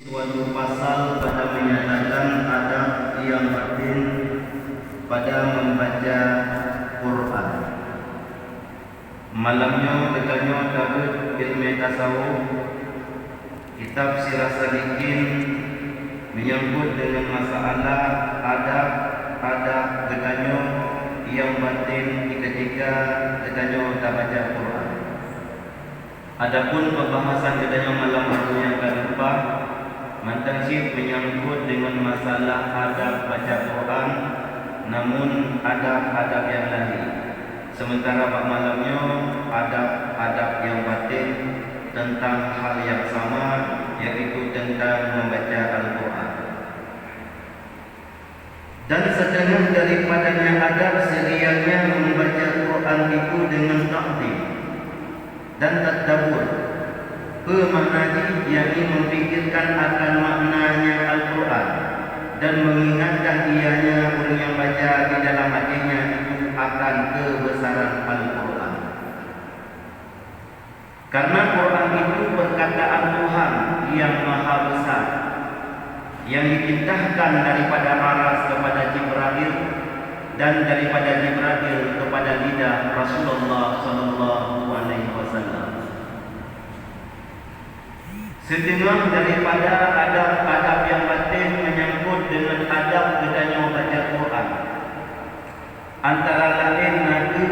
Suatu pasal pada menyatakan adab yang penting pada membaca Quran. Malamnya katanya Daud ilmu tasawuf, kitab Sirah Salikin menyangkut dengan masalah adab katanya yang penting ketika katanya tak baca Quran. Adapun pembahasan katanya malam hari yang keempat Mantansib menyangkut dengan masalah adab baca Quran, namun adab-adab yang lain. Sementara pada malamnya adab-adab yang batin tentang hal yang sama, yaitu tentang membaca Al-Quran. Dan setengah daripadanya adab serialnya membaca Quran itu dengan takdim dan tadabbur. Pemaknanya yakni memfikirkan akan maknanya Al-Quran dan mengingatkan ianya orang yang baca di dalam hatinya itu akan kebesaran Al-Quran. Karena Quran itu perkataan Tuhan yang maha besar, yang dititahkan daripada aras kepada Jibril dan daripada Jibril kepada lidah Rasulullah sallallahu alaihi wasallam. Setengah daripada adab-adab yang batin menyangkut dengan adab katanya baca Quran. Antara lain nanti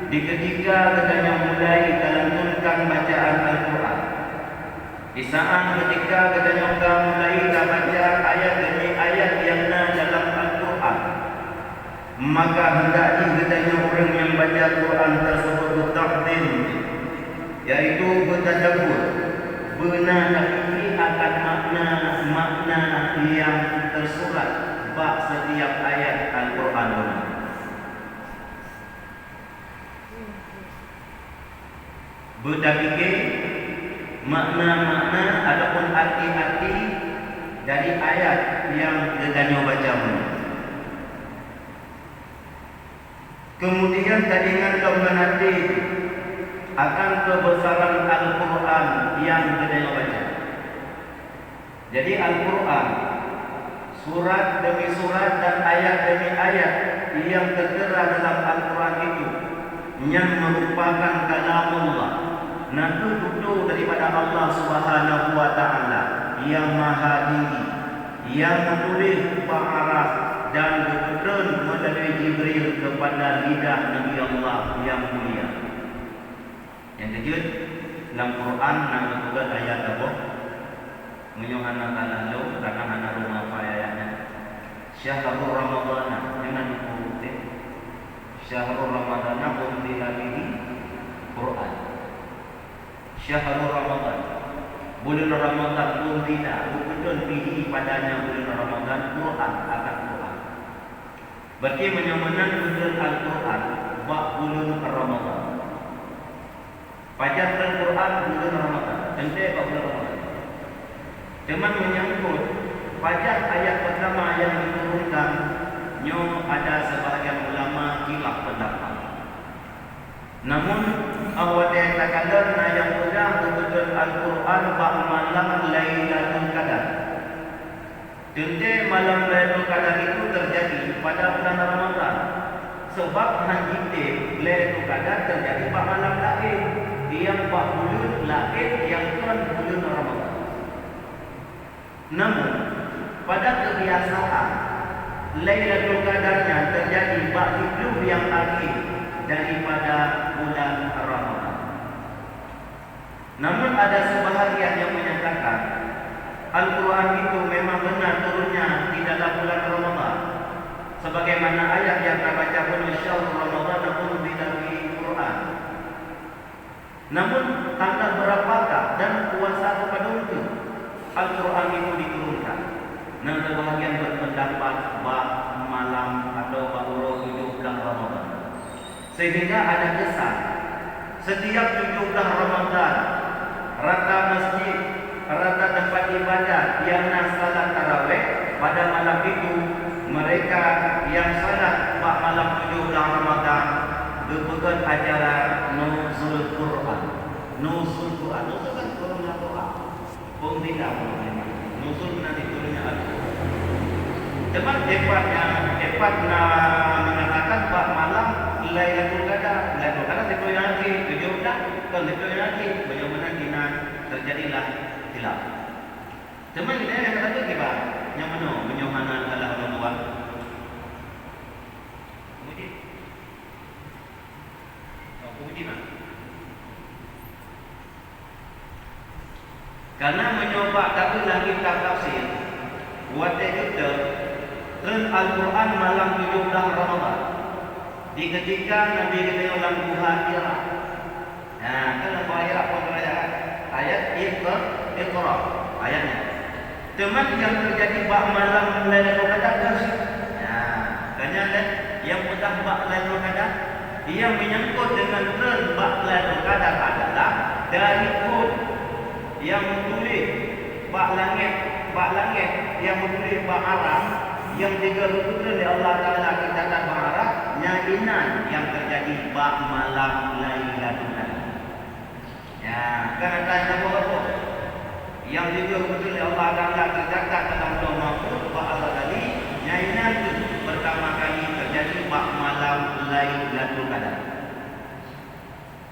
di ketika katanya mulai melantunkan bacaan Al-Quran. Di saat ketika katanya mulai baca ayat demi ayat yang dalam Al-Quran, maka hendaknya katanya orang yang baca Quran tersebut bertakdim, yaitu bertadabbur, meneliti akan makna yang tersurat bab setiap ayat Al-Quran. Berfikir makna-makna ataupun arti-arti dari ayat yang kita baca. Kemudian tadingan kau menanti akan kebesaran Al-Quran yang kita baca. Jadi Al-Quran, surat demi surat dan ayat demi ayat yang tertera dalam Al-Quran itu yang merupakan kalamullah, nanti tutur daripada Allah Subhanahu wa taala yang maha tinggi, yang menulis ba'arah dan diturun melalui Jibril kepada lidah Nabi Allah yang mulia. Yang kejut dalam Quran nama juga ayat apa? Menyuruh anak lalu karena anak rumah apa ayatnya? Syahrul Ramadhan dengan dikurutkan. Syahrul Ramadhan unzila bihi Quran. Syahrul Ramadhan, bulan Ramadan unzila bukan bihi padanya bulan Ramadan Quran akan Quran. Berarti menyamakan bulan Al-Quran bab bulan Ramadan. Pajak Al-Quran bulan Ramadan, tentu bulan Ramadan. Cuman menyangkut pajak ayat pertama yang diturunkan, ada sebahagian ulama khilaf pendapat. Namun awal yang terkadang yang sudah betul Al-Quran bab malam Lailatul Qadar. Tentu malam Lailatul Qadar itu terjadi pada bulan Ramadan. Sebab hanjite Lailatul Qadar terjadi pada malam lain. Yang 40 lain yang tuan bulan Ramadan. Namun pada kebiasaan Lailatul Qadarnya terjadi pada 10 yang akhir daripada bulan Ramadan. Namun ada sebahagian yang menyatakan Al-Quran itu memang benar turunnya di dalam bulan Ramadan, sebagaimana ayat yang kita baca pun syahrul Ramadan unzila fihi Quran. Namun tanggal berapakah dan puasa kepada itu Al-Quran itu diturunkan? Nah, sebahagian berpendapat bab malam atau bab 17 Ramadan. Sehingga ada kesan setiap 17 Ramadan rata masjid, rata tempat ibadat yang salat tarawih pada malam itu, mereka yang salat bab malam 17 Ramadan berpegang acara nuzul Quran. Nuzul Quran itu kan turunnya Quran. Pun tidak nuzul nanti turunnya Al-Quran. Teman hebat mengatakan bab malam Lailatul Qadar. Lailatul Qadar itu yang lagi 17, kalau itu yang lagi bagaimana dina terjadilah hilaf. Teman kita yang kata gimana? Yang mana menyohana adalah Allah. Kemudian karena mencoba tapi lagi tafsir buat kita Al-Quran malam 17 Ramadan di ketika Nabi kita ulang muhajirah. Nah, kalau muhajirah pun ayat Iqra ayatnya. Teman yang terjadi bab malam Lailatul Qadar. Nah, kanya yang mudah bab Lailatul Qadar dia menyangkut dengan bab Lailatul Qadar adalah dari Hud yang menulis bab langit yang menulis bab Arab yang 30 dari Allah Taala kita tak berharap nyainan yang terjadi bab malam Lailatul Qadar. Ya, kan ada apa? Yang 30 dari Allah Taala tercatat dalam Lauh Mahfuz bab Allah tadi nyainan itu pertama kali terjadi bab malam Lailatul Qadar.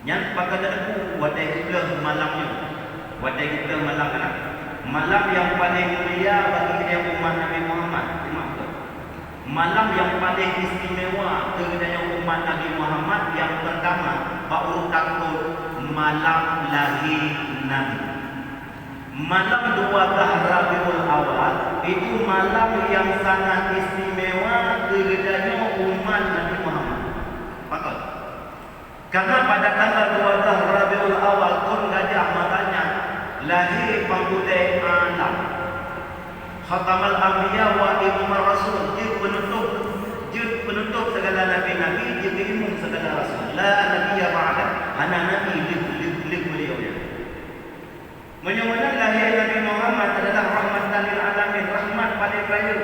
Yang pada aku wadai kita malamnya. Wadai kita malam mana? Malam yang paling mulia bagi kita umat Nabi Muhammad. Malam yang paling istimewa kepada umat Nabi Muhammad yang pertama berurutan malam lahir Nabi. Malam 12 Rabiul Awal itu malam yang sangat istimewa kepada umat Nabi Muhammad. Betul. Karena pada tanggal 12 Rabiul Awal Tun Gajah Matanya lahir pembudaya alam. Khatamal Anbiya wa Imamul Rasul, dia penutup segala nabi-nabi, dia imam segala rasul. La nabiyya ba'da, ana nabi lik beliaunya. Menyamanya lahir Nabi Muhammad adalah rahmatan lil alamin, rahmat paling raya.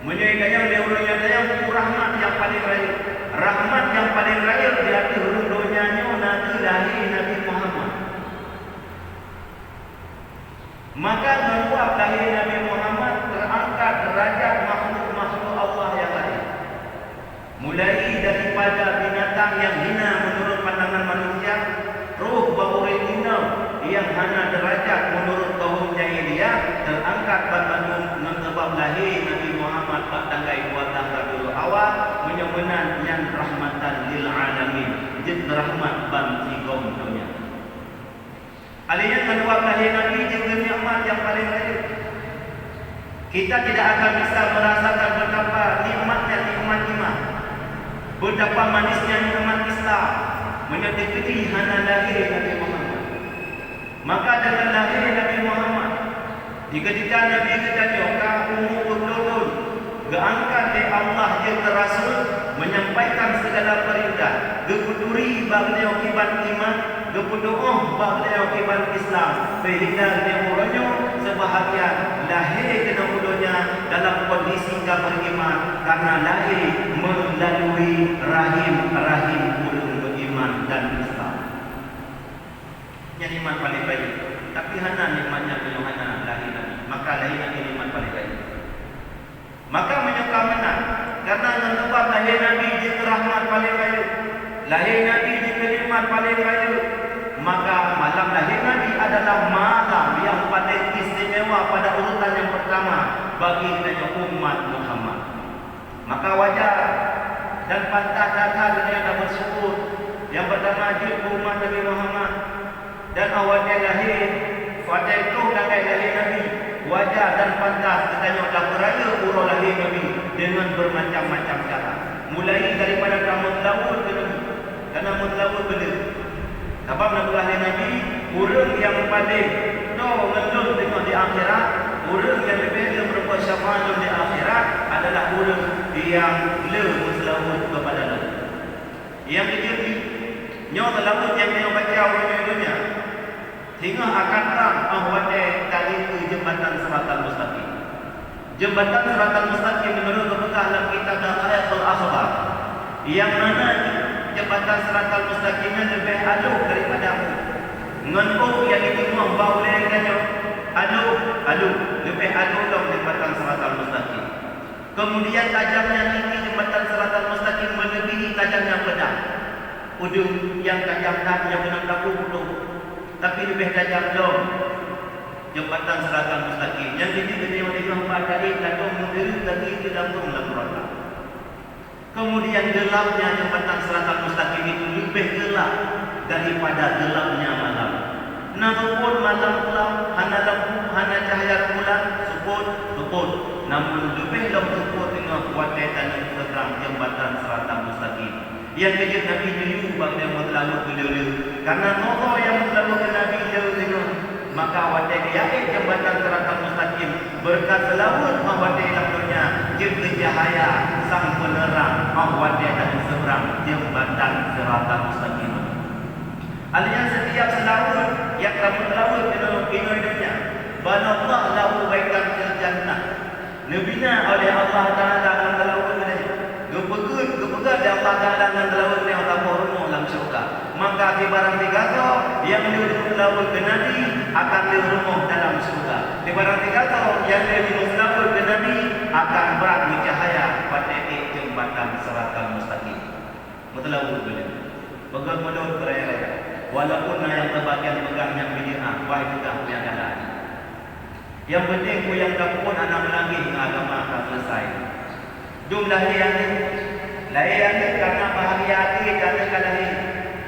Menyayangkan dia yang rahmat yang paling raya. Rahmat yang paling raya di hati rundonyanya nanti lahir Nabi Muhammad. Maka membuat lahir Nabi Muhammad terangkat derajat makhluk-makhluk Allah yang lain. Mulai daripada binatang yang hina menurut pandangan manusia, roh bauri hina yang hana derajat menurut kaum jahiliyah terangkat bandung mengebab lahir Nabi Muhammad pada tanggal 12 Rabiul Awal menyamanan yang rahmatan lil alamin, jid rahmat bagi kaum dunia. Alihnya kedua lahir Nabi juga nikmat yang paling raya. Kita tidak akan bisa merasakan betapa nikmatnya nikmat iman, betapa manisnya nikmat Islam menyertai hana lahir Nabi Muhammad. Maka dengan lahir Nabi Muhammad, di ketika Nabi kita juga umur turun, keangkat oleh Allah yang terasul menyampaikan segala perintah, kekuduri beliau kibat iman, kepudoh beliau kibat Islam, sehingga dia mulanya sebahagian lahir kena mudonya dalam kondisi beriman karena lahir melalui rahim ulun beriman dan Islam. Yang nikmat paling baik, tapi hana nikmatnya belum hana lahir Nabi, maka lahir Nabi nikmat paling baik. Maka menyuka menang karena menetap lahir Nabi di rahmat paling baik, lahir Nabi di nikmat paling baik. Maka malam lahir Nabi adalah malam yang paling istimewa pada urutan yang pertama bagi kita umat Muhammad. Maka wajar dan pantas datang kita bersyukur yang pertama di umat Nabi Muhammad dan awalnya lahir pada itu lahir Nabi. Wajar dan pantas kita dah beraya urus lahir Nabi dengan bermacam-macam cara. Mulai daripada tamat laut ke Nabi, karena mutlawul benar. Sebab lahir Nabi, orang yang paling ngelun tengok di akhirat, orang yang lebih berbuat syafaat di akhirat adalah orang yang mutlawul kepada Allah. Yang ketiga, nyawa laut yang dia baca orang dunia. Hingga akan terang bahawa tadi itu jembatan Siratal Mustaqim. Jembatan Siratal Mustaqim menurut kebetulan dalam kitab Ayatul Akhbar, yang mana jembatan Siratal Mustaqimnya lebih halus daripada aku. Ngentuk yang itu membawa lelakanya Alu, lebih alu dong jembatan Siratal Mustaqim. Kemudian tajamnya lagi jembatan Siratal Mustaqim melebihi tajamnya pedang. Ujung yang tajam tak yang benar tapi lebih tajam dong jembatan Siratal Mustaqim. Yang ini beliau dikatakan tadi kadang menderu tadi itu dalam neraka. Kemudian gelapnya jembatan Siratal Mustaqim itu lebih gelap daripada gelapnya malam. Namun malam gelap, hana lampu, hana cahaya bulan, support. Namun lebih dalam support dengan kuatatan yang terang jembatan Siratal Mustaqim. Yang kejut Nabi dulu bagi yang berlalu dulu. Karena Allah yang berlalu ke Nabi dulu. Maka wadah dia jembatan Siratal Mustaqim berkat selawat wadah lalunya juga cahaya sang penerang wadah dan seberang jembatan Siratal Mustaqim. Artinya setiap selawat yang kamu selawat dalam hidupnya, banallah lahu baitan fil jannah. Nabina oleh Allah Taala dalam selawat ini. Gepegat dari Allah Taala dalam selawat ini Allah rumah dalam syurga. Maka di barang tiga yang duduk selawat ke Nabi akan dirumah dalam syurga. Di barang tiga yang duduk selawat ke Nabi akan berani cahaya pada jembatan Siratal Mustaqim. Betul boleh. Bagaimana beraya-raya? Walaupun yang terbagian pegang yang bid'ah, baik juga yang ada. Yang penting ku yang kapun anak lagi agama akan selesai. Jumlah lahir karena bahagia hati karena kalahi.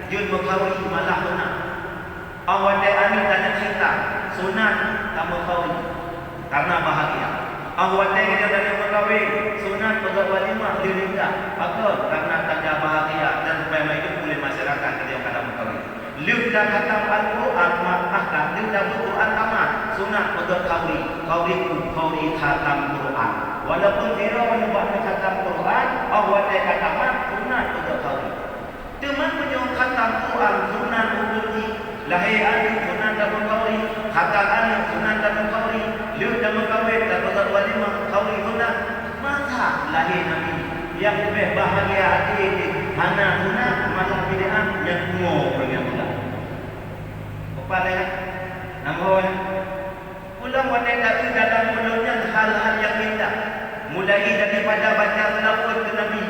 Jun mengkawin malah sunat. Awal amin karena cinta, sunat tak mengkawin karena bahagia. Awal dia dari mengkawin, sunat pada walimah dirinda. Apa? Karena tanda bahagia dan supaya hidup oleh masyarakat ketika kada mengkawin. Liu dah kata Al-Quran maka liu dah Quran amat sunat pada kauli khatam Quran. Walaupun dia menyebut khatam Quran, awal dia kata mat sunat pada kauli. Cuma punya khatam Quran sunat ubudi, lahir adik sunat pada kauli, khatam adik sunat pada kauli, liu dah mengkawin pada walimah kauli sunat. Masa lahir Nabi yang lebih bahagia adik mana sunat malah bid'ah yang umur dengan bulan. Kepada namun pulang wanita itu dalam mulutnya hal-hal yang indah. Mulai daripada baca selawat ke Nabi.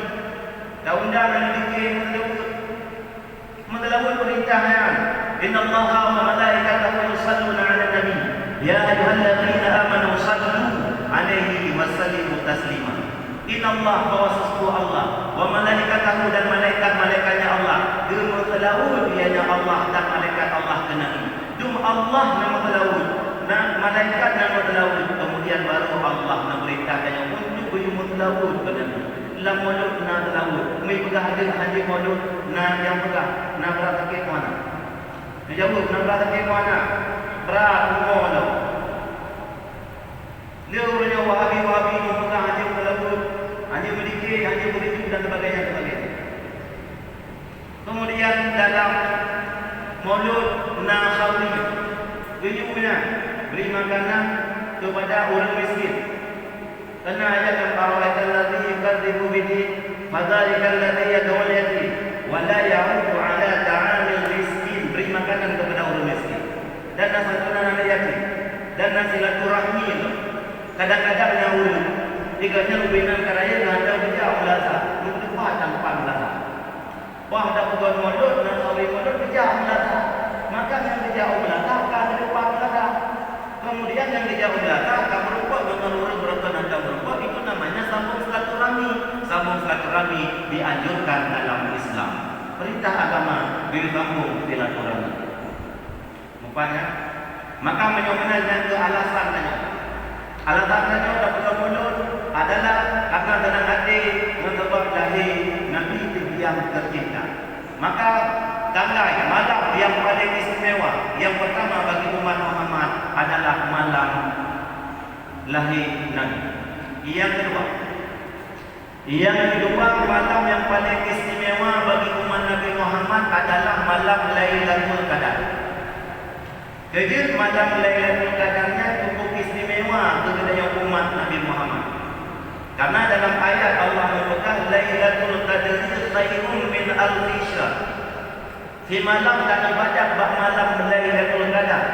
Daun-daun yang dikir mengelawat perintahan. Inna Allaha wa malaikatahu yusalluna 'alan nabi. Ya ayyuhalladzina amanu sallu 'alaihi wa sallimu taslima. Inna Allah bahwa sesungguh Allah wa malaikatahu dan malaikat-malaikatnya Allah berselawat dianya Allah dan malaikat Allah ke Nabi. Dum Allah nama selawat, malaikat nama selawat, kemudian baru Allah nak perintahkan yang untuk berselawat ke Nabi. Lam mulut na selawat, mai pegang hadir mulut na yang pegang na berat sakit mana? Dijawab na berat sakit mana? Berat umur. Dia punya wahabi pegang hadir selawat. Hanya berdikir, hanya berijuk dan sebagainya. Kemudian dalam mulut nahawi tujuhnya beri makanan kepada orang miskin. Karena ayat yang paraitan ladzi yukadzibu bihi fadzalika alladzi yad'ul yatim wa la ya'udu 'ala ta'amil miskin. Beri makanan kepada orang miskin dan santunan anak yatim dan silaturahmi. Kadang-kadang yang urut diganya lubinan karaya ada kerja ulasa untuk tanpa ulasa. Wah dah pegon mulut dan sawi mulut kerja ulasa. Maka yang kerja ulasa kan lupa ulasa. Kemudian yang kerja ulasa kan berupa menurut berkenaan berupa itu namanya sambung silaturahmi. Sambung silaturahmi dianjurkan dalam Islam. Perintah agama disambung silaturahmi. Rupanya maka menyomenanya ke alasannya. Alasannya dah pegon mulut adalah karena dalam hati menyebab lahir Nabi yang tercinta. Maka tanggal malam yang paling istimewa yang pertama bagi umat Muhammad adalah malam lahir Nabi. Yang kedua malam yang paling istimewa bagi umat Nabi Muhammad adalah malam Lailatul Qadar. Jadi malam Lailatul Qadarnya cukup istimewa kepada umat Nabi Muhammad. Karena dalam ayat Allah menyebutkan Lailatul Qadri khairun min alfi syahr. Di malam dan ibadat malam Lailatul Qadar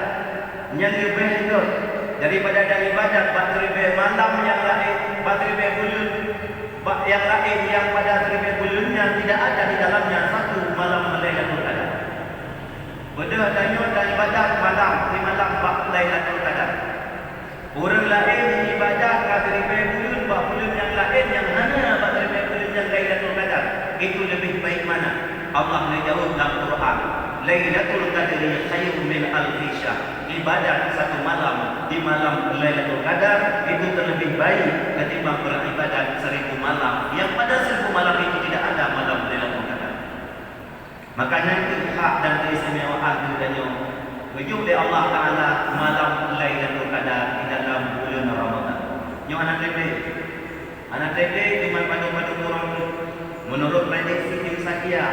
yang lebih itu daripada ada ibadat batribe malam yang lain, batribe bulan yang lain yang pada batribe bulannya tidak ada di dalamnya satu malam Lailatul Qadar. Beda tanya dan ibadat malam di malam Lailatul Qadar. Orang lain ibadat batribe bulan yang lain yang hanya batribe bulan yang Lailatul Qadar. Itu lebih baik mana? Allah menjawab dalam Quran, Lailatul Qadri khairun min alfi syahr. Ibadat satu malam di malam Lailatul Qadar itu terlebih baik ketimbang beribadat 1000 malam yang pada 1000 malam itu tidak ada malam Lailatul Qadar. Makanya itu hak dan keistimewaan dengannya wujud dari Allah Taala malam Lailatul Qadar di dalam bulan Ramadan. Nyo anak tebe cuma padu-padu kurang menurut prediksi tim Sakia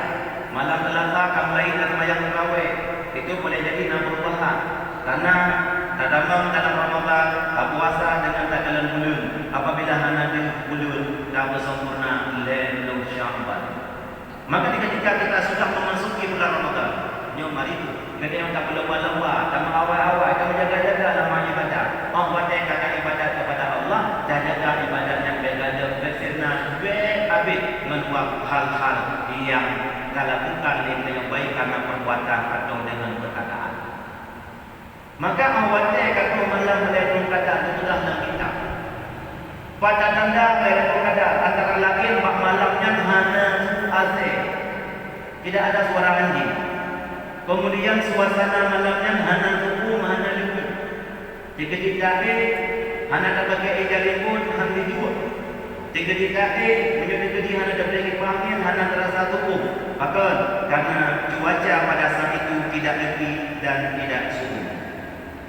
malam Selasa kamlai dan mayang terawih itu boleh jadi perubahan karena tadamang dalam Ramadan puasa dengan tanggalan bulan apabila hanya di bulan dah bersempurna Lailatul Sya'ban. Maka ketika kita sudah memasuki bulan Ramadan, nyom mari kita yang tak berlomba-lomba, tak mengawal-awal, tak menjaga-jaga lama ibadah. Allah katakan ibadat kepada Allah dan jaga ibadat yang berada bersirna habis menuap hal-hal yang dilakukan dengan baik karena perbuatan atau dengan perkataan. Maka awalnya kata malam Lailatul Qadar itulah dalam kitab. Pada tanda Lailatul Qadar antara lain malamnya hana azai. Tidak ada suara anjing. Kemudian suasana malamnya hana hukum, hana lucu. Jika hana tak pakai jalipun, hana dijual. Jika menjadi hana dapat dipanggil, hana terasa hukum. Akan karena cuaca pada saat itu tidak lebih dan tidak suhu.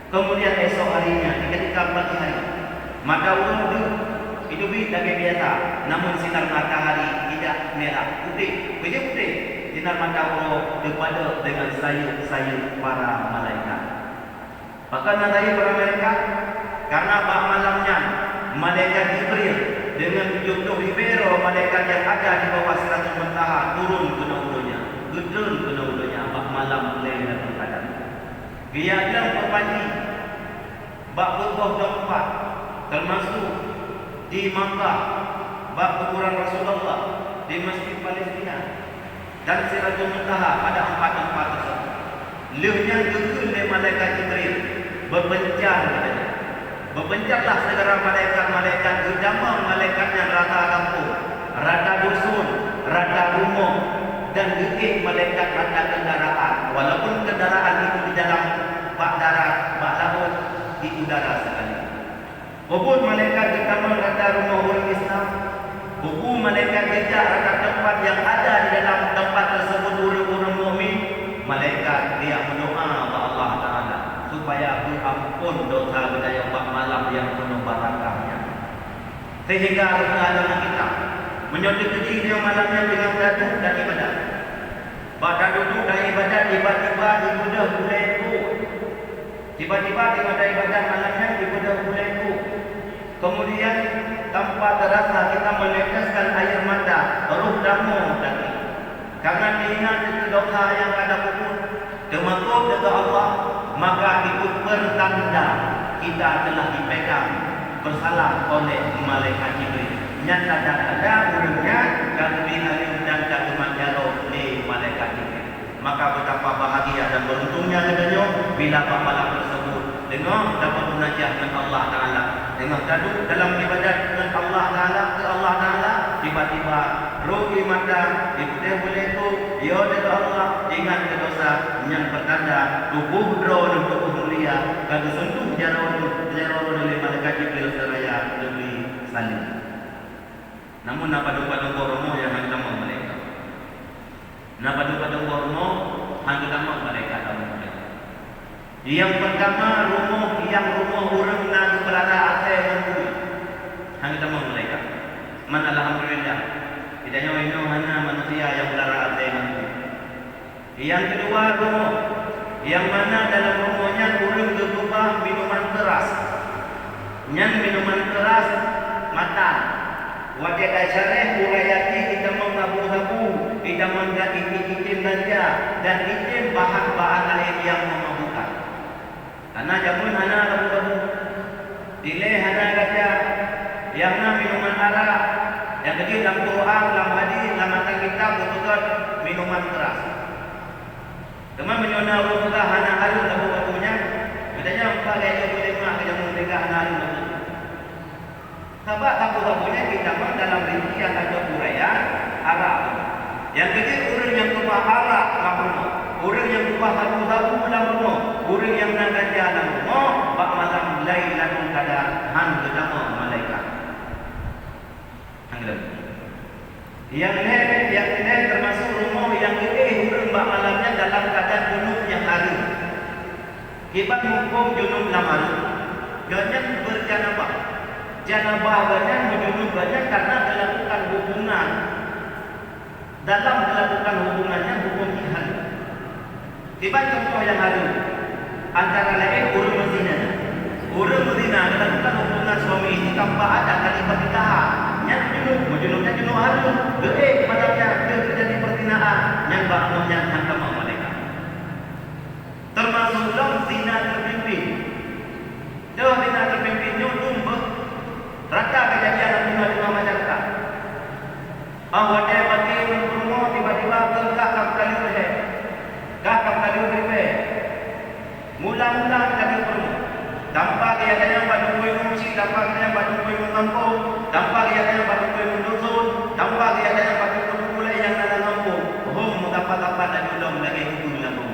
Kemudian esok harinya, ketika pagi hari, mata urut hidup lagi biasa, namun sinar matahari tidak merah, putih, putih. Sinar matahari berpada dengan sayup-sayup para malaikat. Maka nanti para malaikat, karena bah malamnya malaikat Jibril dengan 70 ribu malaikat yang ada di bawah Sidratul Muntaha turun ke ulunya, gedun ke ulunya bah malam Lailatul Qadar. Dia bilang berbagi bak berbuah tempat termasuk di Makkah, bak kuburan Rasulullah, di Masjid Palestina dan Sidratul Muntaha pada 4 tempat tersebut. Lehnya gegel dari malaikat Jibril berpencar katanya. Berpencarlah segera malaikat-malaikat gedamang malaikatnya rata kampung, rata dusun, rata rumah dan gegek malaikat rata kendaraan. Walaupun kendaraan itu di dalam bak darat, bak laut, di udara sekali. Walaupun malaikat gedamang rata rumah orang Islam, buku malaikat jejak rata tempat yang ada di dalam tempat tersebut orang-orang mukmin, malaikat dia berdoa kepada Allah Taala supaya ampun dosa budaya malam yang penuh barakahnya. Sehingga agama kita menyodiki dia malamnya dengan duduk dan ibadah. Pada duduk dan ibadah tiba-tiba ibadah mulai itu. Tiba-tiba ibadah ibadah malamnya ibadah mulai itu. Kemudian tanpa terasa kita meneteskan air mata, ruh damu tadi. Karena diingat itu dosa yang ada pun termasuk dengan Allah, maka itu pertanda kita telah dipegang bersalah oleh malaikat Jibril. Nyata dan ada urutnya kami alim dan kami manjaro di malaikat Jibril. Maka betapa bahagia dan beruntungnya katanya bila malam tersebut dengan dapat munajat dengan Allah Taala, dengan duduk dalam ibadat dengan Allah Taala ke Allah Taala, tiba-tiba rugi mata itu boleh tu ya dengan Allah ingat ke dosa yang pertanda tubuh drone tubuh mulia kalau sentuh jarang oleh malaikat Jibril seraya lebih saling. Namun apa doa romo yang hanya nama mereka. Napa doa romo hanya nama mereka dalam mereka. Yang pertama rumah orang nak berada atas bumi hanya nama mereka. Man alhamdulillah. Tidak hanya manusia yang berada atas bumi. Yang kedua rumah yang mana dalam rumahnya orang berubah minuman keras. Yang minuman keras mata. Wajah dasarnya urayati kita mengabu-abu, kita menggati itim ganja dan itim bahan-bahan lain yang memabukkan. Karena jamun anak abu-abu hana kata yang minuman arak. Yang kedua dalam Quran, dalam hadis, dalam mata kitab betul minuman keras. Teman menyona rumah hana harum lagu-lagunya. Katanya empat gaya boleh mak yang mereka hana harum lagu. Sebab lagu-lagunya kita dalam rincian atau uraian arak. Yang kedua orang yang kubah arak dalam rumah, orang yang kubah lagu-lagu dalam rumah, orang yang nak kerja dalam rumah, bak malam lailatul qadar han ketemu malaikat. Yang ini termasuk rumah yang orang bak malamnya dalam keadaan junub yang harum. Kibat hukum junub lamar, ganyan berjanabah. Janabah ganyan berjunub ganyan karena melakukan hubungan. Dalam melakukan hubungannya hukum jihad. Tiba contoh yang harum antara lain orang berzina. Orang berzina melakukan hubungan suami istri tanpa ada kali pernikahan. Yang junubnya junub harum. Malamnya terjadi perzinaan yang baknonya hantam mereka. Termasuk dalam zina terpimpin. Dalam zina terpimpin nyumbang rata kejadian lima masyarakat. Awak dia mati rumah tiba-tiba kakak kali berhe, kakak kali berhe. Mula-mula kali berhe. Tanpa dia yang batu kue musik, tanpa dia yang batu kue kampung, tanpa dia yang batu kue dusun, tanpa dia yang batu kue mulai yang ada kampung. Oh, mengapa-apa dan belum lagi hidup lalu.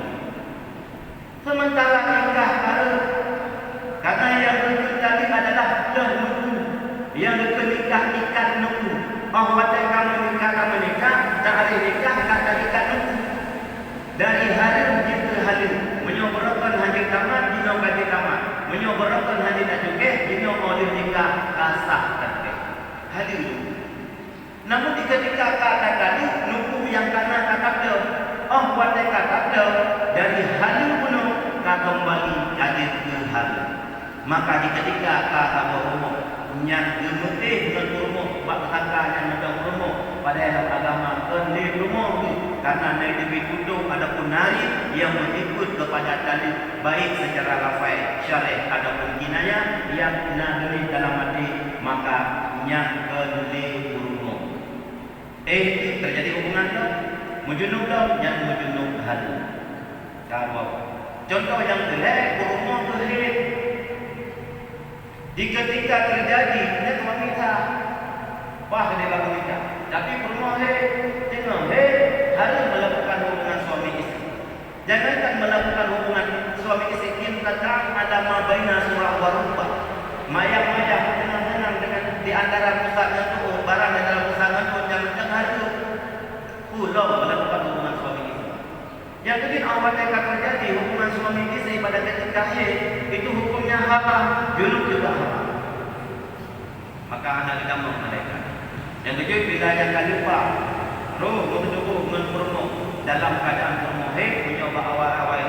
Sementara nikah karena yang terjadi adalah dahulu yang nikah ikat nunggu. Bahawa kamu nikah, dari nikah kata ikat nunggu. Dari halim ke halim, menyoborkan haji tamat, dino kaji tamat, menyoborkan haji najuke, dino oleh nikah kasah kate. Halim. Namun ketika kata tadi nunggu yang karena kata dia, buat kata dia dari halim penuh kembali kaji ke halim. Maka ketika kata berumur yang gemutih berumur bak tangkanya yang berumur pada dalam agama kendi berumur karena naik demi tuduh adapun nari yang mengikut kepada dalil baik secara lafaz syar'i adapun kinayah yang nagri dalam hati maka yang kendi berumur terjadi hubungan tu menjunub tu yang menjunub hal kalau contoh yang jelek berumur terjadi. Di ketika terjadi, dia wanita, wah dia laku nikah. Tapi rumah tengok, harus melakukan hubungan suami istri. Jangankan melakukan hubungan suami istri, kita tak ada mabaina surah warubah. Mayang-mayang tenang-tenang dengan di antara pusatnya tu, barang di dalam pusatnya tu, jangan harus pulau melakukan hubungan suami istri. Yang kedua awal yang terjadi hubungan suami istri pada ketika itu hukumnya haram, junub juga haram. Maka anak kita mau mereka. Yang kedua bila yang lupa, roh bertubuh menurut dalam keadaan termohon mencoba awal-awal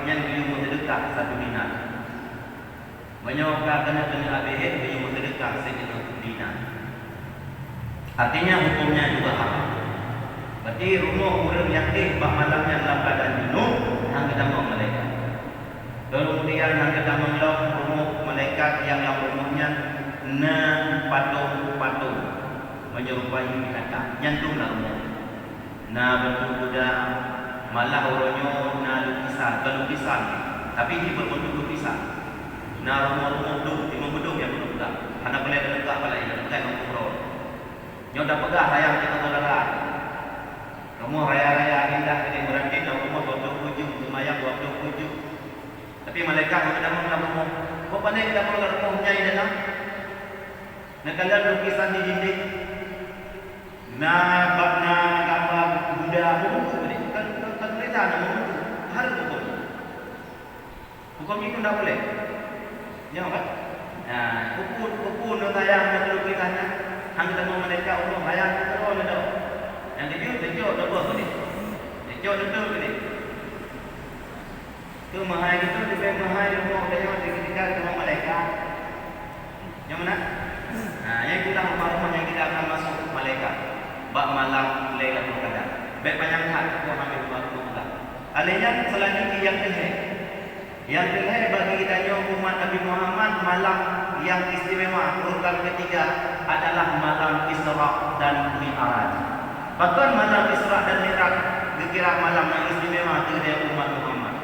yang belum mendekat satu dinar. Mencoba kena abih belum mendekat satu dinar. Artinya hukumnya juga haram. Berarti rumah orang yakin bak malamnya dalam keadaan junub, hang kita mau mereka. Kemudian hang kita mengelak rumah malaikat yang rumahnya na patung-patung menyerupai binatang. Nyantunglah rumah. Na bentuk kuda, malah orangnya na lukisan, tapi ini berbentuk lukisan. Na rumah-rumah duduk, timur bedung yang bedung tak. Anak boleh dekat pada ini, dekat dengan umroh. Nyoda pegah sayang kita tolak. Rumah raya-raya indah ini berarti dalam rumah 27 semayang 27. Tapi malaikat sudah dalam rumah. Kau pandai kita perlu rumahnya di dalam. Nak kalian lukisan di dinding. Nak gambar Buddha itu kan cerita nama itu. Harus hukum. Hukum itu tidak boleh. Ya kan? Nah, hukum sayang nak lukisannya. Hang kita mau malaikat Allah sayang kita orang ada. Yang kedua, tunjuk double ni. Tunjuk double ni. Tu mahal itu lebih mahal rumah dia ketika rumah malaikat. Yang mana? Yang kita rumah yang kita akan masuk malaikat. Bak malam Lailatul Qadar. Baik banyak hal kita ambil waktu pula. Alihnya selanjutnya yang terakhir. Yang terakhir bagi kita umat Nabi Muhammad malam yang istimewa urutan ketiga adalah malam Isra dan Mi'raj. Bahkan malam Isra dan Mi'raj dikira malam yang istimewa kepada umat Muhammad.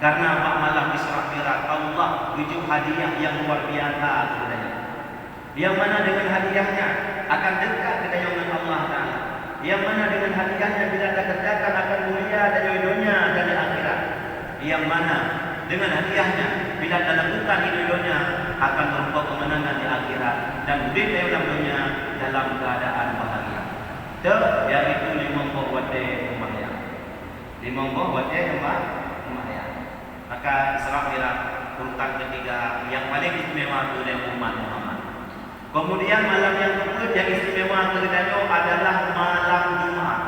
Karena malam Isra Mi'raj Allah wujud hadiah yang luar biasa kepadanya. Yang mana dengan hadiahnya akan dekat dengan Allah Ta'ala. Yang mana dengan hadiahnya bila dikerjakan akan mulia dari dunia dan di akhirat. Yang mana dengan hadiahnya bila dilakukan di dunia akan berupa kemenangan di akhirat dan hidup dalam dunia dalam keadaan bahagia. Yaitu 5 wate sembahyang. 5 wate sembahyang. Maka Isra Mi'raj urutan ketiga yang paling istimewa oleh umat Muhammad. Kemudian malam yang kedua yang istimewa kepadanya adalah malam Jumat.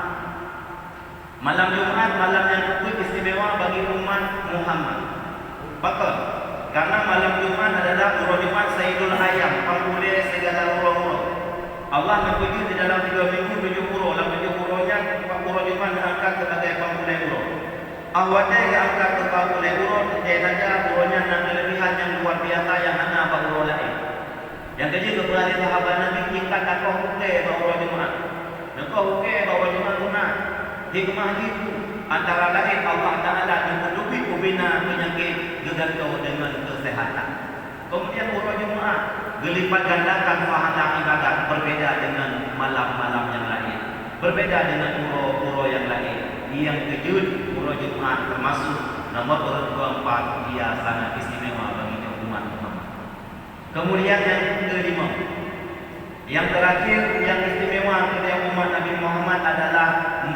Malam Jumat malam yang kedua istimewa bagi umat Muhammad. Betul. Karena malam Jumat adalah Jumat Sayyidul Ayyam, pemulih segala urang-urang. Allah memuji di dalam 3 minggu 7 huruf. Dalam 7 hurufnya huruf Jumat diangkat sebagai pemulih urang. Awalnya diangkat ke pemulih urang, dia saja urangnya dengan kelebihan yang luar biasa yang mana apa urang lain. Yang kedua kepada sahabat Nabi tingkat kau hukai bahawa Jumat. Kau hukai bahawa Jumat sunat. Hikmah itu antara lain Allah Ta'ala menutupi kubina penyakit gegantung dengan kesehatan. Kemudian urut Jumat gelipat gandakan pahala ibadat berbeda dengan malam-malam yang lain. Berbeda dengan urut-urut yang lain. Yang kejut urut Jumat termasuk nomor urut 24 dia sangat istimewa bagi umat Muhammad. Kemudian yang kelima, yang terakhir yang istimewa kepada umat Nabi Muhammad adalah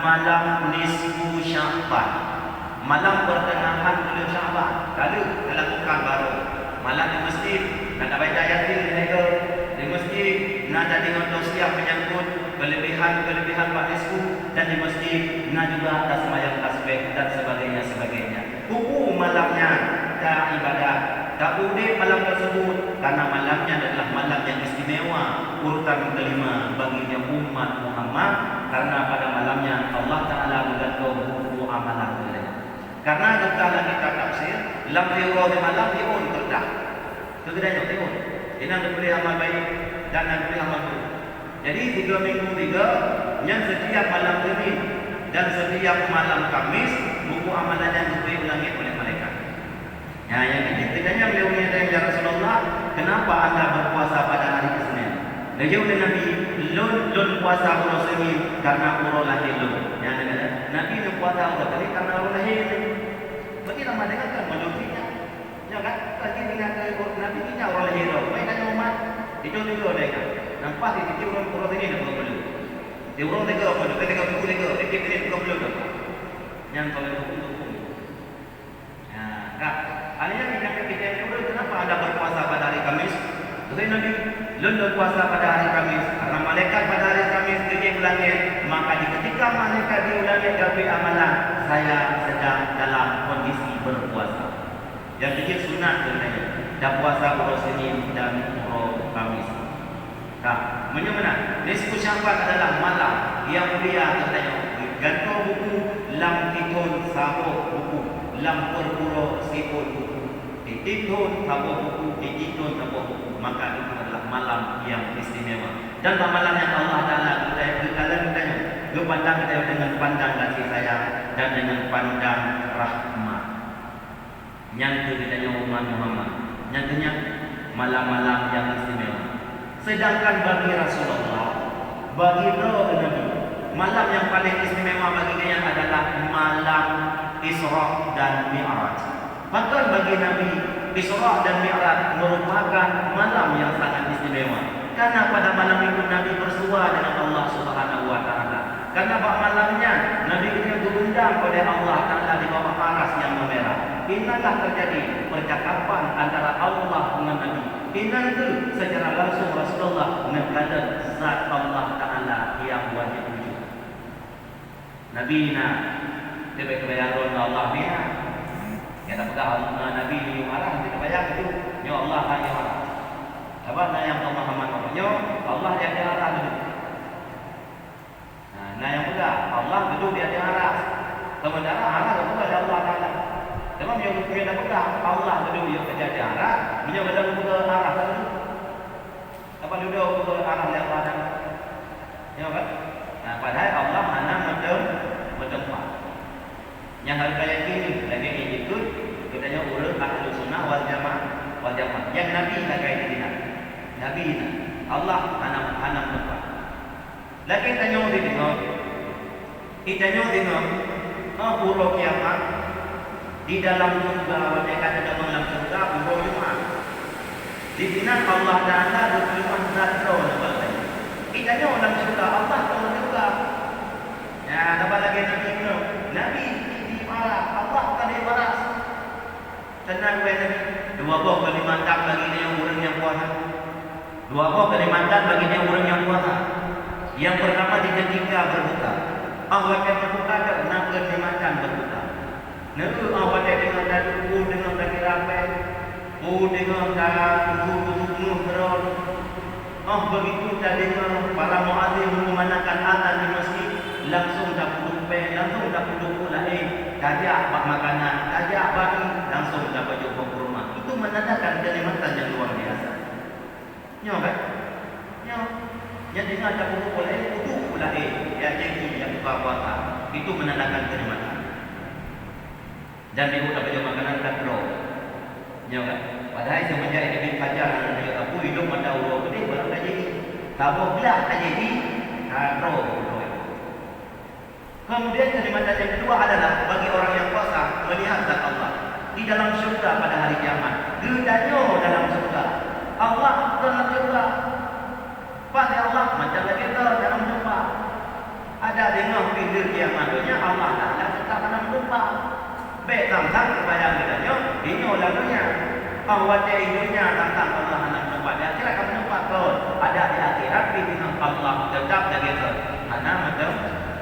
malam nisfu Sya'ban. Malam pertengahan bulan Sya'ban. Lalu dilakukan baru malam di masjid nak baca Yasin di masjid nak jadi siap menyambut kelebihan Pak Nisfu dan di masjid nak juga ada sembahyang tasbih dan sebagainya. Hukum malamnya tak ibadah. Tak boleh malam tersebut karena malamnya adalah malam yang istimewa urutan kelima bagi umat Muhammad karena pada malamnya Allah Ta'ala menggantung buku amalan kita. Karena kita tafsir lam yura di malam diun terdah. Kegedean diun. Ini nak boleh amal baik dan nak boleh amal buruk. Jadi 3 minggu 3 yang setiap malam Senin dan setiap malam Kamis buku amalannya diulangi oleh malaikat. Ya, yang ini tidaknya beliau menyatakan ya Rasulullah, kenapa anda berpuasa pada hari Senin? Beliau dan Nabi lun puasa urus Senin karena urus lahir lun. Ya, Nabi berpuasa urus tadi karena urus lahir. Bagi nama dengan kan menurutnya. Ya kan? Lagi dengan Nabi kita urus lahir lun. Baik kan umat itu juga mereka. Nampak di urus ini nak perlu. Di urus tiga apa? Tiga buku tiga. Tiga ini perlu tak? Yang kalau hukum. Ya, kan? Alihnya kita yang kenapa anda berpuasa pada hari Kamis? Jadi Nabi berpuasa pada hari Kamis karena malaikat pada hari Kamis dia ulangin. Maka ketika malaikat diulangin dari amalan, saya sedang dalam kondisi berpuasa. Yang kecil sunat sebenarnya. Dan puasa urus Senin dan urus Kamis. Nah, bagaimana? Nisfu Sya'ban adalah malam yang mulia katanya. Gantung buku lam titun sabuh buku lam perpuro sipun buku. Dititun sabuh buku, dititun sabuh buku. Maka itu adalah malam yang istimewa. Dan malam yang Allah Ta'ala kita pandang kita dengan pandang kasih sayang dan dengan pandang rahmat. Yang kita umat Muhammad. Nyatanya malam-malam yang istimewa. Sedangkan bagi Rasulullah, bagi Nabi, malam yang paling istimewa bagi dia adalah malam Isra dan Mi'raj. Bahkan bagi Nabi, Isra dan Mi'raj merupakan malam yang sangat istimewa. Karena pada malam itu Nabi bersua dengan Allah Subhanahu wa Ta'ala. Karena pada malamnya Nabi itu diundang oleh Allah Ta'ala di bawah aras yang memerah. Inilah terjadi percakapan antara Allah dengan Nabi. Ini itu secara langsung Rasulullah mengatakan zat Allah Ta'ala yang wajib wujud. Nabi na kebayang Allah biha. Ya tak pegang Nabi ni marah kita bayang itu. Ya Allah hanya marah. Apa yang Allah Muhammadnya Allah yang diarah dulu. Nah yang pegang Allah duduk di atas. Sementara arah itu ada Allah Ta'ala. Sebab yang punya pegang Allah duduk di atas arah. Dia berada di arah dulu. Apa duduk ke arah lewat dan ya kan? Nah, padahal Allah hanya bertempat. Yang harus kalian ini lagi itu katanya urut ahlu sunnah wal jamaah. Yang Nabi tak kaya tidak. Nabi Allah hanya bertempat. Lagi tanya dengar, urut kiamat di dalam surga, mereka ada dalam surga urut Jumat. Di sini Allah Taala berfirman zatro namanya. Kita nyo dalam surga Allah dalam surga. Ya, apa lagi Nabi di marah, Allah kan marah. Tenang Nabi. Dua buah Kalimantan bagi dia yang orang yang puasa. Dua buah Kalimantan bagi dia orang yang puasa. Yang pertama di ketika berbuka. Allah akan berbuka dan enam Kalimantan berbuka. Lalu Allah dengan dadu dengan daging rapai. Dengan tubuh terus. Begitu tadinya para muadzin mengumandangkan azan di masjid, langsung dah duduk pula kajak bak makanan, kajak bagi, langsung dah baju ke rumah. Itu menandakan kenikmatan yang luar biasa. Nyo kan? Nyo. Yang dengar dah duduk pula ya jadi yang puasa. Itu menandakan kenikmatan. Dan dia dah baju makanan tak terus. Ya kan? Padahal semenjak ini kajar dia aku hidup pada Allah ini baru dah jadi. Kalau gelap dah jadi, roh. Kemudian kenikmatan yang kedua adalah bagi orang yang puasa melihat zat Allah di dalam surga pada hari kiamat. Gedanya dalam surga. Allah dalam surga. Pada Allah macam lagi dalam surga. Ada dengar pinggir kiamatnya Allah Taala tetap dalam surga. Baik tentang bayang gedanya, ini lalunya. Bahwa hidupnya tentang Allah anak tempat di akhirat kamu tempat kau ada di akhirat dengan Allah tetap lagi tu mana macam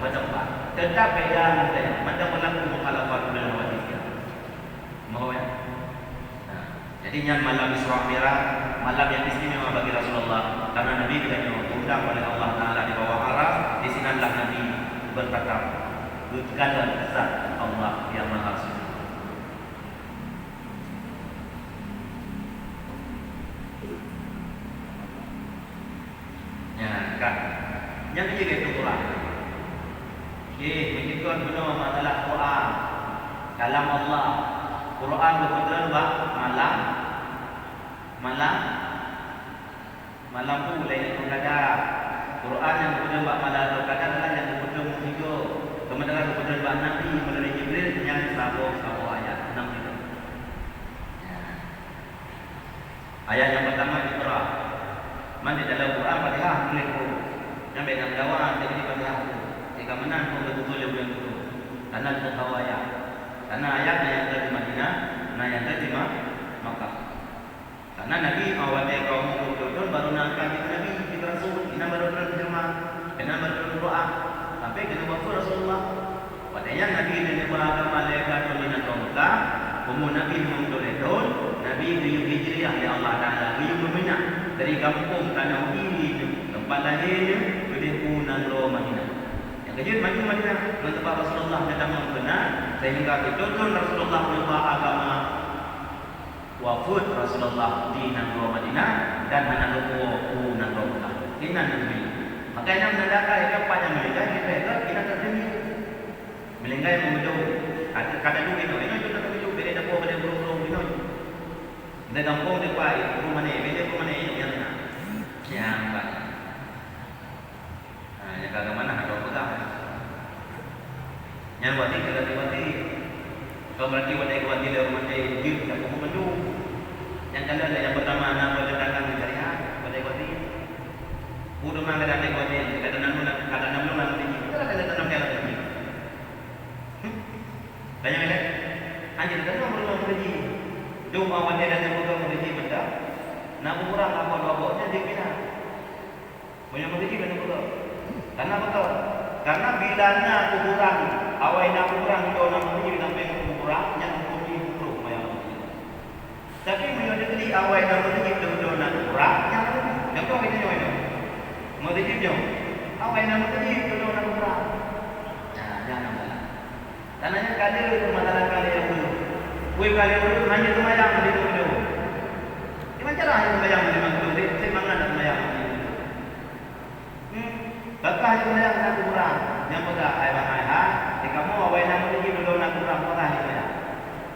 bertempat tetap beda macam berlaku mukhalafat dalam wajibnya mau ya. Jadi yang malam Isra Mi'raj malam yang istimewa bagi Rasulullah karena Nabi bila diundang oleh Allah Taala di bawah Araf di sinilah Nabi bertatap dengan zat Allah yang Maha Suci. Yang ketiga itu Quran. Menunjukkan benar masalah Quran. Kalam Allah. Quran berkata malam tu lain kadar. Quran yang berkata malam kadar adalah yang berkata musiko. Kemudian berkata Nabi melalui Jibril yang sabo ayat 6 itu. Ayat yang pertama Iqra. Mandi dalam Quran Fatihah boleh yang benar dakwah jadi Fatihah itu. Jika menang pun betul yang itu. Karena itu tahu ayat. Karena ayatnya yang dari Madinah, yang dari Makkah. Karena Nabi awal dia kaum betul baru nak Nabi di Rasul, ini baru terjemah, ini baru berdoa. Sampai kena waktu Rasulullah. Padahal Nabi ini beragam malaikat dominan kaum Makkah. Umur Nabi mengdoleton, Nabi beliau hijriah ya Allah Taala, beliau meminah dari kampung tanah ini tempat lahirnya Madinah lo Madinah. Yang kejut maju Madinah dengan tempat Rasulullah datang yang benar sehingga itu pun Rasulullah berubah agama wafud Rasulullah di Nagro Madinah dan Nagro Mekah. Ini Nabi. Makanya menandakan apa yang melingkar kita terjadi. Melingkar yang membetul. Kata dulu ini kita terjadi beda dapur beda burung ini. Kita kampung dekat rumah ni, beda rumah ni yang mana? Yang mana? Yang kagak mana ada pegang. Yang wati kita kalau berarti wati dari rumah dia jil tak mau maju. Yang kali ada yang pertama nama berdagang di syariah wati. Udah mana ada wati kata nama nanti. Kita ada tanam dia lagi. Banyak ada. Anjir kan mau beli. Cuma wati ada yang pegang beli benda. Nak kurang apa dia pindah. Banyak beli banyak pegang. Karena betul. Karena bilanya kuburan, awalnya kuburan itu orang menjadi sampai kuburan yang menjadi buruk bayang. Tapi menjadi awalnya menjadi dona kuburan yang apa itu itu? Menjadi jauh. Awalnya menjadi dona kuburan. Nah, jangan salah. Karena kali itu masalah kali yang dulu. Kue kali dulu hanya semayang di dulu. Gimana cara hanya semayang di mana dulu? Semangat semayang. pegah itu yang nak kurang. Yang pegah ai bangai ha. Kamu awai nak pergi dulu nak kurang pegah itu ya.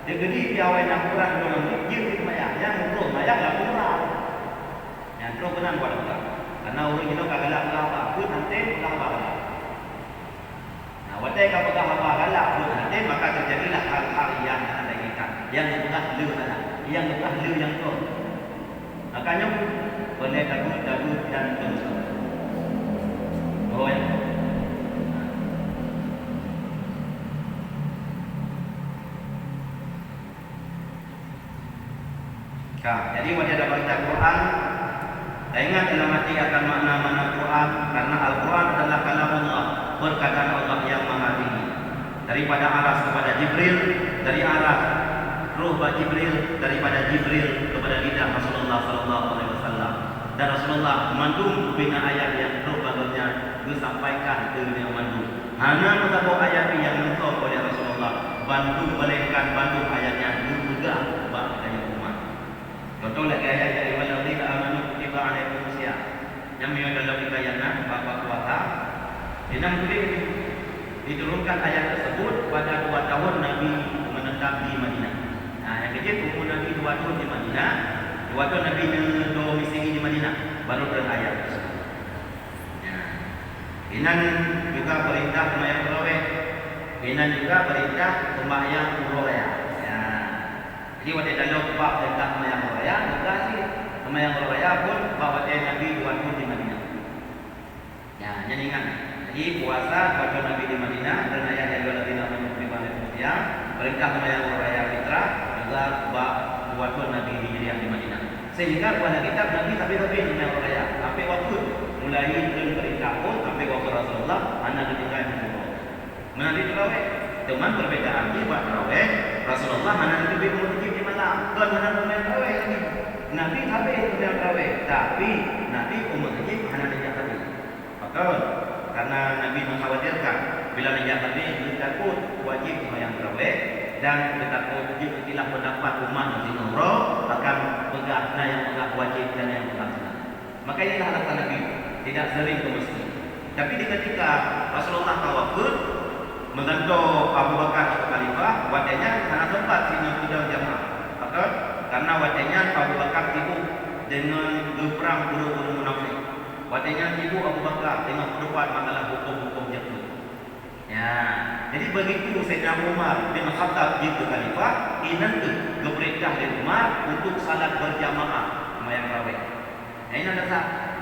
Dia gede dia awai nak kurang dulu nak pergi itu maya. Yang untuk maya lah kurang. Yang terus benar buat pegah. Karena orang kita kagak apa pun nanti pegah apa. Nah, wadai kau pegah apa galak pun nanti maka terjadilah hal-hal yang anda inginkan. Yang pegah lu mana? Yang pegah lu yang tu. Makanya boleh dagu dan terus. Oh ya. Jadi wajah dalam baca Quran, ingat dalam hati akan makna-makna Quran, karena Al-Quran adalah kalam Allah, perkataan Allah yang maha tinggi. Daripada aras kepada Jibril, dari arah ruh Jibril, daripada Jibril kepada lidah Rasulullah Sallallahu Alaihi Wasallam. Dan Rasulullah mandum bina ayat yang ruh baginya disampaikan ke dunia mandum. Hanya satu ayat yang mentor oleh Rasulullah, bantu melengkan bantu ayatnya juga bagi umat. Contoh lagi ayat dari walladzina amanu kutiba alaikumus syiyam. Yang yang dalam ayatnya Bapak kuasa. Enam kali diturunkan ayat tersebut pada 2 tahun Nabi menetap di Madinah. Nah, yang ketiga umur Nabi 2 tahun di Madinah, 2 tahun Nabi domisili di Madinah, baru turun ayat tersebut. Inan juga perintah sembahyang tarawih. Inan juga perintah sembahyang raya. Ya. Jadi waktu dalam bab tentang sembahyang raya, juga sih sembahyang raya pun bawa Nabi 2 tahun di Madinah. Ya, jadi ingat. Jadi puasa pada Nabi di Madinah dan ayat yang walladzina amanu kutiba alaikumus syiyam, perintah sembahyang raya fitrah juga bab 2 tahun Nabi hijriah di Madinah. Sehingga pada kitab Nabi tapi sembahyang raya sampai waktu mulai perintah pun sampai waktu Rasulullah anak ketika itu. Menanti tarawih, teman perbedaan di buat tarawih. Rasulullah anak lebih menguji di malam, dan anak sembahyang tarawih lagi. Nabi habis sembahyang tarawih, tapi Nabi menguji anak dia tadi. Maka karena Nabi mengkhawatirkan bila dia tadi takut wajib sembahyang tarawih dan takut jika pendapat umat di umrah akan pegahna yang pegah wajib dan yang pegah sunat. Maka inilah alasan Nabi tidak sering ke masjid. Tapi ketika Rasulullah tawafud menggantung Abu Bakar sebagai khalifah, wajahnya sangat sempat sini tidak jamaah. Maka karena wajahnya Abu Bakar sibuk dengan berperang guru-guru munafik. Wajahnya sibuk Abu Bakar dengan berbuat masalah hukum-hukum jatuh. Ya, jadi begitu Sayyidina Umar bin Khattab jadi khalifah, ini keperintah dari Umar untuk salat berjamaah sembahyang tarawih. Ini ada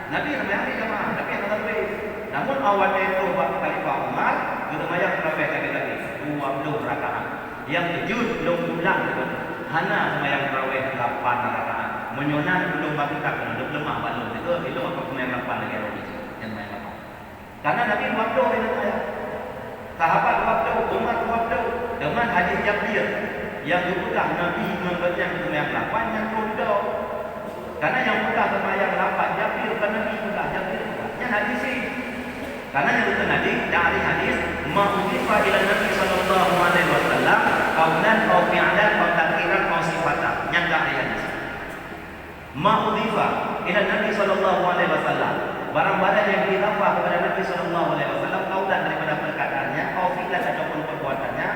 Nabi sembahyang berjamaah, tapi yang tarawih. Namun awal itu khalifah Umar sembahyang tarawih lagi 20 rakaat. Yang kejut belum pulang itu. Hana sembahyang tarawih 8 rakaat. Menyonan belum bagikan belum lemah belum. Itu apa sembahyang 8 lagi yang sembahyang 8. Karena Nabi waktu itu ya. Sahabat waktu, umat waktu dengan hadis Jabir yang dipegang Nabi membaca sembahyang 8 yang berbeda. Karena yang mudah sembahyang 8 Jabir bukan Nabi mudah Jabir. Yang hadis ini. Karena yang itu hadis dari hadis ma'udifa ila Nabi sallallahu alaihi wasallam qaulan aw fi'lan aw takriran aw sifatan. Yang dari hadis. Ma'udifa ila Nabi sallallahu alaihi wasallam. Barang-barang yang dilafaz kepada Nabi sallallahu alaihi wasallam qaulan daripada perkataannya, aw fi'lan ataupun perbuatannya.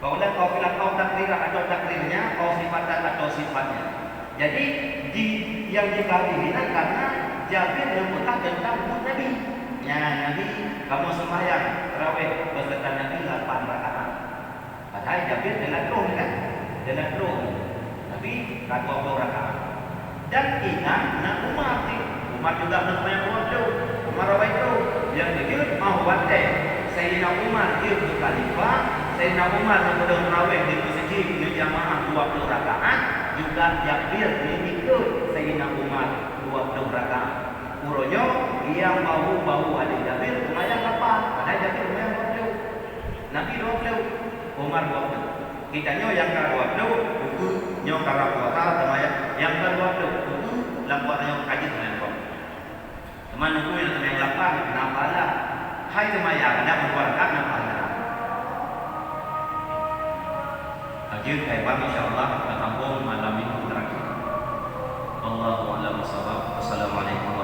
Qaulan aw fi'lan aw takriran atau takrirnya, aw sifatan atau sifatnya. Jadi yang dikalikan karena Jabir berkata tentang Nabi. Ya Nabi, kamu sembahyang tarawih beserta Nabi 8 rakaat. Padahal Jabir dengan roh kan, dengan roh. Nabi 20 rakaat. Dan ingat nak Umar juga sembahyang waktu. Umar itu yang begitu mau wadai. Sayyidina Umar dia khalifah. Sayyidina Umar sedang tarawih di masjid berjamaah 20 rakaat. Juga Jabir ikut Sayyidina Umar 20 rakaat. Uronya yang bau ada Jabir sembahyang 8. Ada Jabir sembahyang 20. Nabi 20, Umar 20. Kitanya yang ke 20 buku yang ke puasa sembahyang yang ke 20 buku laporannya kaji sembahyang 20. Teman buku yang sembahyang 8 kenapa lah? Hai sembahyang ada berwarga kenapa lah? Hadir kaibang insyaallah kita tampung malam minggu terakhir. Allahu a'lam bishawab. Wassalamualaikum